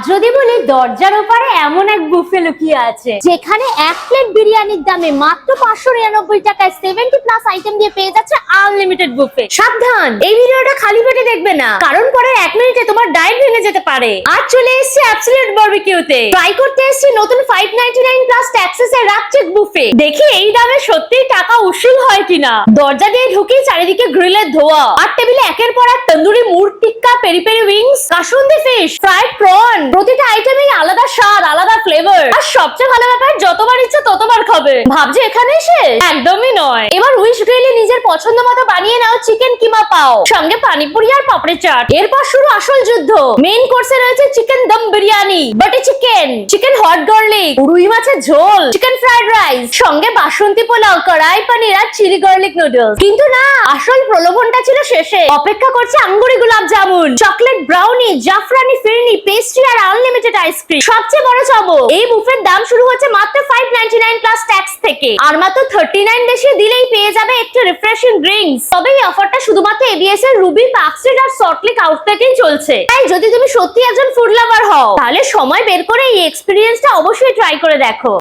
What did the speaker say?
যদি বলি দরজার ওপারে এমন এক বুফে লুকিয়ে আছে যেখানে এক প্লেট বিরিয়ানির দামে মাত্র 599 টাকায় 70 প্লাস আইটেম দিয়ে পেয়ে যাচ্ছে আনলিমিটেড বুফে। সাবধান, এই ভিডিওটা খালি পেটে দেখবে না, কারণ পরে 1 মিনিটে তোমার ডায়েট ভেঙে যেতে পারে। আজ চলে এসেছি অ্যাবসলিউট বারবিকিউতে, ট্রাই করতে এসেছি নতুন 599 প্লাস ট্যাক্সেস এর রাকচেক বুফে। দেখি এই দামে সত্যিই টাকা উসুল হয় কিনা। দরজা দিয়ে ঢুকেই চারিদিকে গ্রিলের ধোয়া, আর টেবিলে একের পর এক tandoori murgh tikka, peri peri wings, kasundi fish, fried prawn, প্রতিটা আইটেমেই আলাদা স্বাদ, আলাদা ফ্লেভার। আর সবচেয়ে ভালো ব্যাপার, যতবার ইচ্ছে ততবার খাবে। ভাবছে এখানে এসে? একদমই নয়। এবার উইশ গ্রিলে নিজের পছন্দ মতো বানিয়ে নাও চিকেন কিমা পাও, সঙ্গে পানিপুরি আর পাপড়ি চাট। এরপর শুরু আসল যুদ্ধ। মেইন কোর্সে রয়েছে chicken dum biryani, butter chicken, chicken hot garlic, রুই মাছের ঝোল, চিকেন ফ্রাইড রাইস, সঙ্গে বাসন্তী পোলাও, কড়াই পনির আর চিলি গার্লিক নুডলস। কিন্তু না, আসল প্রলোভনটা ছিল শেষে। অপেক্ষা করছে আঙ্গুরি গোলাপ জামুন, চকলেট ব্রাউনি, জাফরানি ফিরনি, পেস্ট্রি আর আনলিমিটেড আইসক্রিম। সবচেয়ে বড় চমক, এই বুফের দাম শুরু হচ্ছে মাত্র 599 প্লাস ট্যাক্স থেকে, আর মাত্র 39 বেশি দিলেই পেয়ে যাবে একটু রিফ্রেশিং ড্রিঙ্কস। তবে এই অফারটা শুধুমাত্র এবিএস এর রুবি, পার্ক স্ট্রিট আর সল্টলেক আউটলেটেই চলছে। তাই যদি তুমি সত্যি একজন ফুড লাভার হও, তাহলে সময় বের করে এই এক্সপেরিয়েন্সটা অবশ্যই ট্রাই করে দেখো।